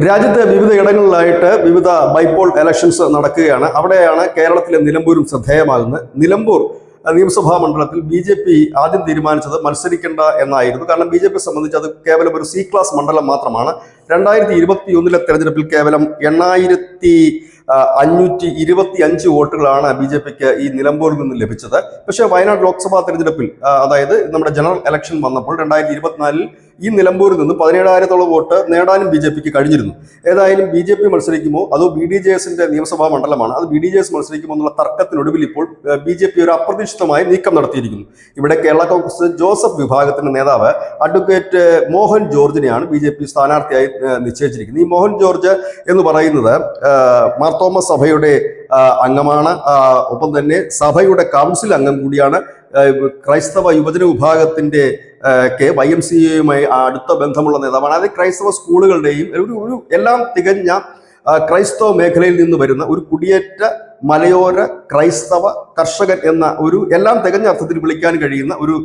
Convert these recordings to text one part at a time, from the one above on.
രാജ്യത്തെ വിവിധ ഇടങ്ങളിലായിട്ട് വിവിധ ബൈപോൾ ഇലക്ഷൻസ് നടക്കുകയാണ്. അവിടെയാണ് കേരളത്തിലെ നിലമ്പൂരും ശ്രദ്ധേയമാകുന്നത്. നിലമ്പൂർ നിയമസഭാ മണ്ഡലത്തിൽ BJP ആദ്യം തീരുമാനിച്ചത് മത്സരിക്കേണ്ട എന്നായിരുന്നു. കാരണം BJP സംബന്ധിച്ച് അത് കേവലം ഒരു C ക്ലാസ് മണ്ഡലം മാത്രമാണ്. 2021 തെരഞ്ഞെടുപ്പിൽ കേവലം 8525 വോട്ടുകളാണ് BJPക്ക് ഈ നിലമ്പൂരിൽ നിന്ന് ലഭിച്ചത്. പക്ഷേ വയനാട് ലോക്സഭാ തെരഞ്ഞെടുപ്പിൽ, അതായത് നമ്മുടെ ജനറൽ ഇലക്ഷൻ വന്നപ്പോൾ 2024 ഈ നിലമ്പൂരിൽ നിന്ന് 17,000-ഓളം വോട്ട് നേടാനും BJPക്ക് കഴിഞ്ഞിരുന്നു. ഏതായാലും BJP മത്സരിക്കുമോ അതോ BDJSന്റെ നിയമസഭാ മണ്ഡലമാണ്, അത് BDJS മത്സരിക്കുമോ എന്നുള്ള തർക്കത്തിനൊടുവിൽ ഇപ്പോൾ BJP ഒരു അപ്രതീക്ഷിതമായ നീക്കം നടത്തിയിരിക്കുന്നു. ഇവിടെ കേരള കോൺഗ്രസ് ജോസഫ് വിഭാഗത്തിന്റെ നേതാവ് അഡ്വക്കേറ്റ് മോഹൻ ജോർജിനെയാണ് BJP സ്ഥാനാർത്ഥിയായി നിശ്ചയിച്ചിരിക്കുന്നത്. ഈ മോഹൻ ജോർജ് എന്ന് പറയുന്നത് മാർത്തോമ സഭയുടെ അംഗമാണ്. ഒപ്പം തന്നെ സഭയുടെ കൗൺസിൽ അംഗം കൂടിയാണ്. ക്രൈസ്തവ യുവജന വിഭാഗത്തിന്റെ YMCAയുമായി അടുത്ത ബന്ധമുള്ള നേതാവാണ്. അത് ക്രൈസ്തവ സ്കൂളുകളുടെയും ഒരു എല്ലാം തികഞ്ഞ ക്രൈസ്തവ മേഖലയിൽ നിന്ന് വരുന്ന ഒരു കുടിയേറ്റ മലയോര ക്രൈസ്തവ കർഷകൻ എന്ന ഒരു എല്ലാം തികഞ്ഞ അർത്ഥത്തിൽ വിളിക്കാൻ കഴിയുന്ന ഒരു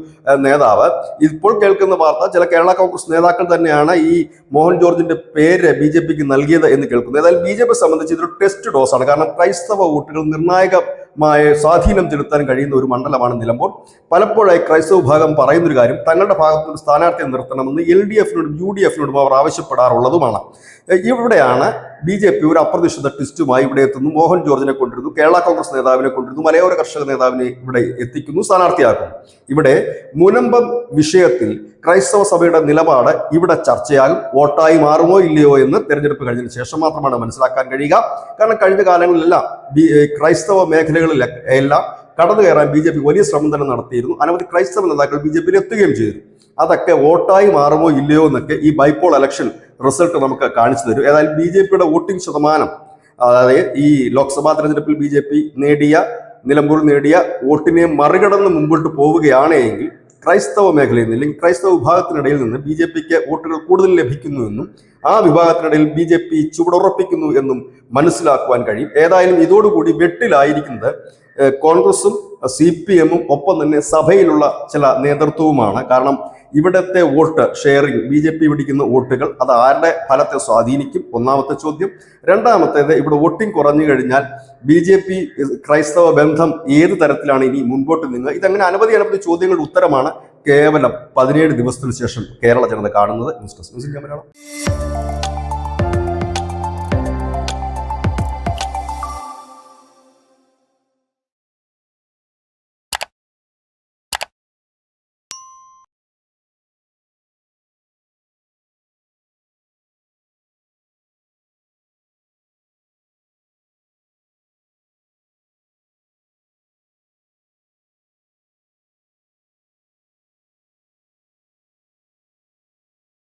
നേതാവ്. ഇപ്പോൾ കേൾക്കുന്ന വാർത്ത ചില കേരള കോൺഗ്രസ് നേതാക്കൾ തന്നെയാണ് ഈ മോഹൻ ജോർജിന്റെ പേര് BJPക്ക് നൽകിയത് എന്ന് കേൾക്കുന്നത്. ഏതായാലും BJP സംബന്ധിച്ച് ഇതൊരു ടെസ്റ്റ് ഡോസാണ്. കാരണം ക്രൈസ്തവ വോട്ടുകൾ നിർണായകമായ സ്വാധീനം ചെലുത്താൻ കഴിയുന്ന ഒരു മണ്ഡലമാണ് നിലമ്പൂർ. പലപ്പോഴായി ക്രൈസ്തവ വിഭാഗം പറയുന്നൊരു കാര്യം, തങ്ങളുടെ ഭാഗത്തുനിന്ന് സ്ഥാനാർത്ഥിയെ നിർത്തണമെന്ന് LDFനോടും UDFനോടും അവർ ആവശ്യപ്പെടാറുള്ളതുമാണ്. ഇവിടെയാണ് BJP ഒരു അപ്രതീക്ഷിത ട്വിസ്റ്റുമായി ഇവിടെ എത്തുന്നു. മോഹൻ ജോർജിനെ കൊണ്ടിരുന്നു, കേരള കോൺഗ്രസ് നേതാവിനെ കൊണ്ടിരുന്നു, മലയോര കർഷക നേതാവിനെ ഇവിടെ എത്തിക്കുന്നു, സ്ഥാനാർത്ഥിയാക്കുന്നു. ഇവിടെ മുനമ്പം വിഷയത്തിൽ ക്രൈസ്തവ സഭയുടെ നിലപാട് ഇവിടെ ചർച്ചയാകും. വോട്ടായി മാറുമോ ഇല്ലയോ എന്ന് തെരഞ്ഞെടുപ്പ് കഴിഞ്ഞതിന് ശേഷം മാത്രമാണ് മനസ്സിലാക്കാൻ കഴിയുക. കാരണം കഴിഞ്ഞ കാലങ്ങളിലെല്ലാം ക്രൈസ്തവ മേഖലകളിലെല്ലാം കടന്നു കയറാൻ BJP വലിയ ശ്രമം തന്നെ നടത്തിയിരുന്നു. അനവധി ക്രൈസ്തവ നേതാക്കൾ BJPയിൽ എത്തുകയും ചെയ്തു. അതൊക്കെ വോട്ടായി മാറുമോ ഇല്ലയോ എന്നൊക്കെ ഈ ബൈപോൾ ഇലക്ഷൻ റിസൾട്ട് നമുക്ക് കാണിച്ചു തരും. ഏതായാലും BJPയുടെ വോട്ടിംഗ് ശതമാനം, അതായത് ഈ ലോക്സഭാ തെരഞ്ഞെടുപ്പിൽ BJP നിലമ്പൂർ നേടിയ വോട്ടിനെ മറികടന്ന് മുമ്പോട്ട് പോവുകയാണ് എങ്കിൽ ക്രൈസ്തവ മേഖലയിൽ നിന്ന് അല്ലെങ്കിൽ ക്രൈസ്തവ വിഭാഗത്തിനിടയിൽ നിന്ന് BJPക്ക് വോട്ടുകൾ കൂടുതൽ ലഭിക്കുന്നു എന്നും ആ വിഭാഗത്തിനിടയിൽ BJP ചുവടുറപ്പിക്കുന്നു എന്നും മനസ്സിലാക്കുവാൻ കഴിയും. ഏതായാലും ഇതോടുകൂടി വെട്ടിലായിരിക്കുന്നത് കോൺഗ്രസും CPMും ഒപ്പം തന്നെ സഭയിലുള്ള ചില നേതൃത്വവുമാണ്. കാരണം ഇവിടത്തെ വോട്ട് ഷെയറിംഗ്, BJP പിടിക്കുന്ന വോട്ടുകൾ അത് ആരുടെ ഫലത്തെ സ്വാധീനിക്കും? ഒന്നാമത്തെ ചോദ്യം. രണ്ടാമത്തേത്, ഇവിടെ വോട്ടിംഗ് കുറഞ്ഞു കഴിഞ്ഞാൽ BJP ക്രൈസ്തവ ബന്ധം ഏത് തരത്തിലാണ് ഇനി മുൻപോട്ട് നീങ്ങുക? ഇതങ്ങനെ അനവധി ചോദ്യങ്ങളുടെ ഉത്തരമാണ് കേവലം 17 ദിവസത്തിന് ശേഷം കേരള ജനത കാണുന്നത്. News desk Malayalam.